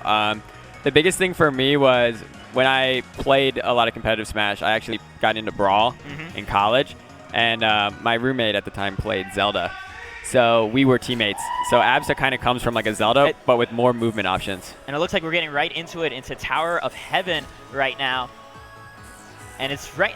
The biggest thing for me was when I played a lot of competitive Smash, I actually got into Brawl in college, and my roommate at the time played Zelda. So we were teammates. So Absa kind of comes from like a Zelda, but with more movement options. And it looks like we're getting right into it, into Tower of Heaven right now. And it's right,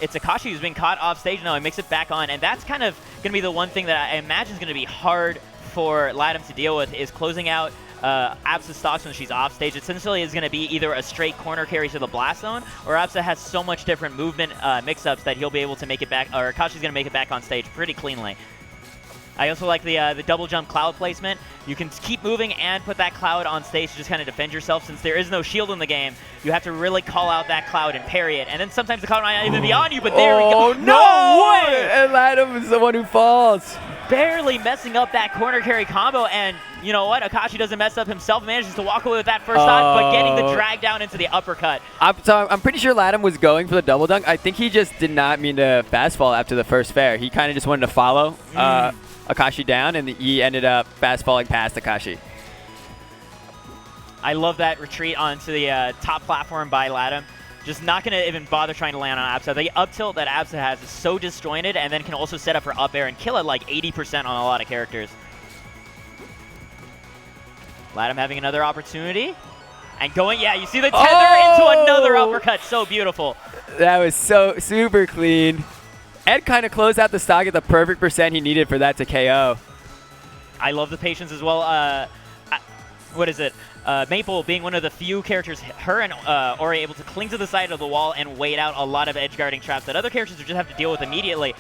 it's Akashi who's been caught off stage now and makes it back on. And that's kind of going to be the one thing that I imagine is going to be hard for Lattim to deal with, is closing out Absa's stocks when she's off stage. Essentially is going to be either a straight corner carry to the blast zone, or Absa has so much different movement mix-ups that he'll be able to make it back, or Akashi's going to make it back on stage pretty cleanly. I also like the double jump cloud placement. You can keep moving and put that cloud on stage to just kind of defend yourself. Since there is no shield in the game, you have to really call out that cloud and parry it. And then sometimes the cloud might not even be on you, but there we go. No way! And Lattim is the one who falls. Barely messing up that corner carry combo, and you know what? Akashi doesn't mess up himself, manages to walk away with that first stock, but getting the drag down into the uppercut. I'm pretty sure Lattim was going for the double dunk. I think he just did not mean to fast fall after the first fair. He kind of just wanted to follow Akashi down, and he ended up fast falling past Akashi. I love that retreat onto the top platform by Lattim. Just not going to even bother trying to land on Absa. The up tilt that Absa has is so disjointed, and then can also set up for up air and kill at like 80% on a lot of characters. Lattim having another opportunity. And going, yeah, you see the tether into another uppercut. So beautiful. That was so super clean. Ed kind of closed out the stock at the perfect percent he needed for that to KO. I love the patience as well. What is it? Maypul being one of the few characters, her and Ori able to cling to the side of the wall and wait out a lot of edge guarding traps that other characters would just have to deal with immediately.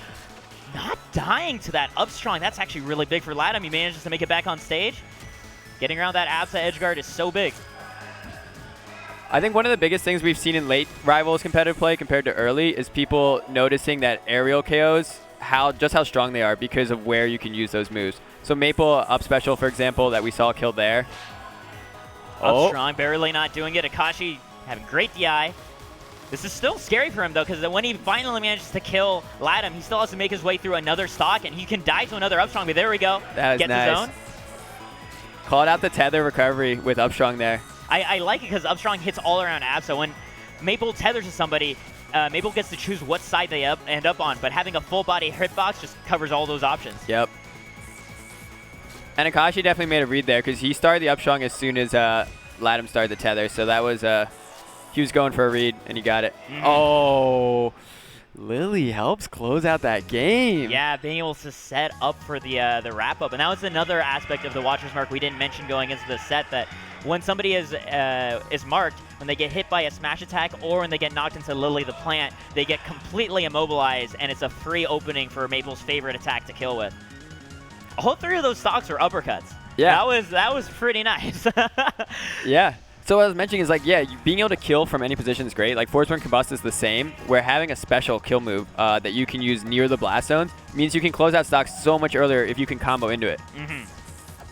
Not dying to that up strong. That's actually really big for Lattim. He manages to make it back on stage. Getting around that Absa edge guard is so big. I think one of the biggest things we've seen in late Rivals competitive play compared to early is people noticing that aerial KOs, just how strong they are because of where you can use those moves. So Maypul up special, for example, that we saw killed there. Up strong, barely not doing it. Akashi having great DI. This is still scary for him, though, because when he finally manages to kill Lattim, he still has to make his way through another stock, and he can die to another up strong. But there we go. That was Gets nice. his own. Called out the tether recovery with up strong there. I like it because up strong hits all around Absa. When Maypul tethers to somebody, Maypul gets to choose what side they end up on, but having a full body hitbox just covers all those options. Yep. And Akashi definitely made a read there because he started the up strong as soon as Lattim started the tether. So that was, he was going for a read and he got it. Oh, Lily helps close out that game. Yeah, being able to set up for the wrap up. And that was another aspect of the Watcher's Mark we didn't mention going into the set, that when somebody is marked, when they get hit by a smash attack or when they get knocked into Lily the plant, they get completely immobilized, and it's a free opening for Maypul's favorite attack to kill with. All three of those stocks were uppercuts. Yeah. That was pretty nice. Yeah. So what I was mentioning is, like, yeah, being able to kill from any position is great. Like, Force Burn Combust is the same, where having a special kill move that you can use near the blast zones means you can close out stocks so much earlier if you can combo into it.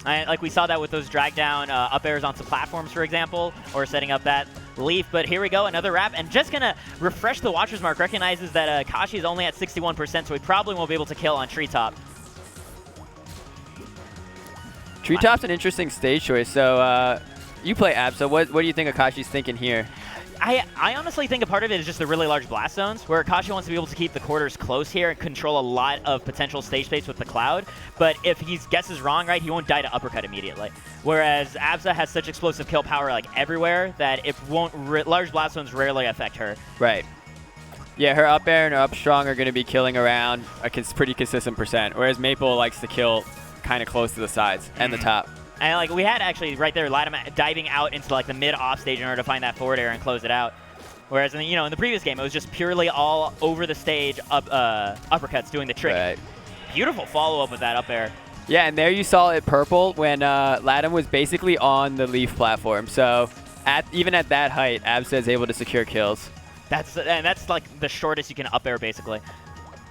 Like we saw that with those drag down up airs onto platforms, for example, or setting up that leaf. But here we go, another wrap. And just going to refresh the Watcher's Mark, recognizes that Akashi is only at 61%, so he probably won't be able to kill on Treetop. Treetop's an interesting stage choice. So you play Absa. What do you think Akashi's thinking here? I honestly think a part of it is just the really large blast zones, where Akashi wants to be able to keep the quarters close here and control a lot of potential stage space with the cloud. But if he guesses wrong, right, he won't die to uppercut immediately. Whereas Absa has such explosive kill power like everywhere that it won't large blast zones rarely affect her. Right. Yeah, her up air and her up strong are going to be killing around a pretty consistent percent, whereas Maypul likes to kill kind of close to the sides and the top. And like we had actually right there, Lattim diving out into like the mid off stage in order to find that forward air and close it out. Whereas in the previous game, it was just purely all over the stage uppercuts doing the trick. Right. Beautiful follow up with that up air. Yeah, and there you saw it purple when Lattim was basically on the leaf platform. So even at that height, Absa is able to secure kills. That's like the shortest you can up air basically.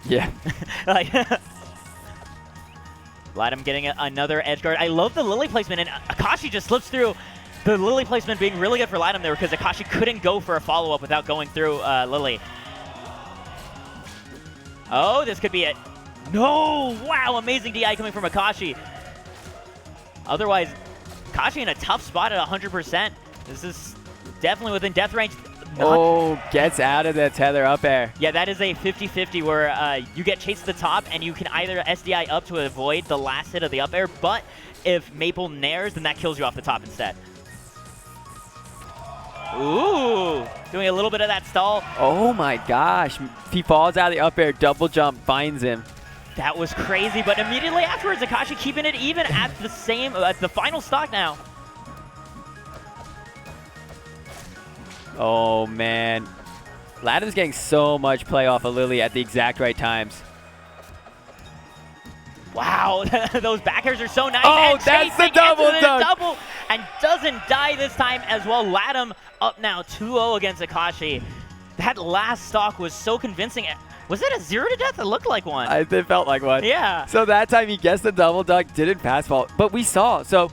Yeah. Like. Lattim getting another edge guard. I love the Lily placement, and Akashi just slips through. The Lily placement being really good for Lattim there because Akashi couldn't go for a follow-up without going through Lily. Oh, this could be it. No! Wow, amazing DI coming from Akashi. Otherwise, Akashi in a tough spot at 100%. This is definitely within death range. Oh, gets out of the tether up air. Yeah, that is a 50-50 where you get chased to the top and you can either SDI up to avoid the last hit of the up air, but if Maypul nairs, then that kills you off the top instead. Ooh, doing a little bit of that stall. Oh my gosh. He falls out of the up air, double jump, finds him. That was crazy, but immediately afterwards, Akashi keeping it even at the final stock now. Oh man. Lattim's getting so much play off of Lily at the exact right times. Wow, those backers are so nice. Oh, and that's the double dunk. Double, and doesn't die this time as well. Lattim up now 2-0 against Akashi. That last stock was so convincing. Was it a 0 to death? It looked like one. It felt like one. Yeah. So that time he gets the double dunk, didn't pass fault. But we saw, so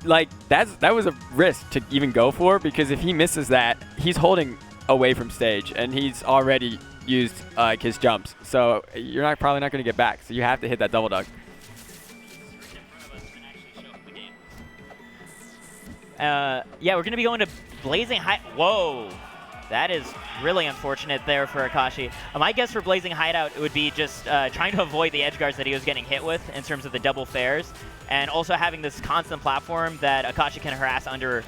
like that was a risk to even go for, because if he misses that, he's holding away from stage and he's already used his jumps. So you're probably not going to get back. So you have to hit that double dunk. Yeah, we're going to be going to Blazing High. Whoa. That is really unfortunate there for Akashi. My guess for Blazing Hideout would be just trying to avoid the edge guards that he was getting hit with in terms of the double fares, and also having this constant platform that Akashi can harass under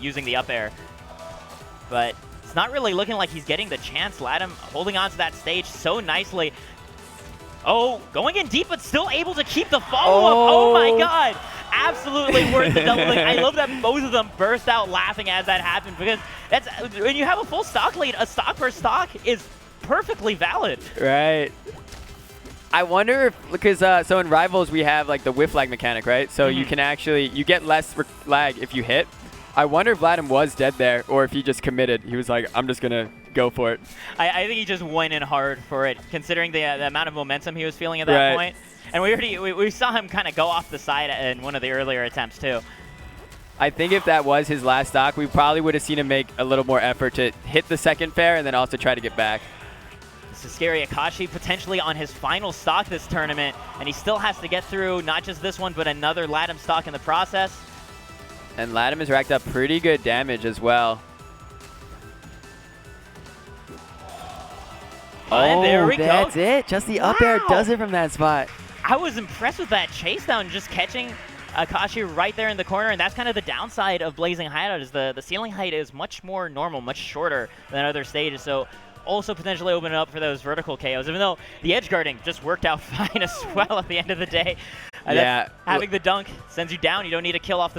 using the up air. But it's not really looking like he's getting the chance. Lattim holding on to that stage so nicely. Oh, going in deep, but still able to keep the follow-up. Oh my god. Absolutely worth the double. I love that both of them burst out laughing as that happened, because that's when you have a full stock lead, a stock per stock is perfectly valid. Right. I wonder if, because so in Rivals we have like the whiff lag mechanic, right? So you can actually, you get less lag if you hit. I wonder if Lattim was dead there, or if he just committed. He was like, I'm just going to go for it. I think he just went in hard for it, considering the amount of momentum he was feeling at that point. And we saw him kind of go off the side in one of the earlier attempts, too. I think if that was his last stock, we probably would have seen him make a little more effort to hit the second fair and then also try to get back. This is scary. Akashi potentially on his final stock this tournament, and he still has to get through not just this one, but another Lattim stock in the process. And Lattim has racked up pretty good damage as well. And there we go. That's it. Just the up air does it from that spot. I was impressed with that chase down, just catching Akashi right there in the corner, and that's kind of the downside of Blazing Hideout, is the ceiling height is much more normal, much shorter than other stages, so also potentially open it up for those vertical KOs, even though the edge guarding just worked out fine as well at the end of the day. Yeah. Having the dunk sends you down, you don't need to kill off the side.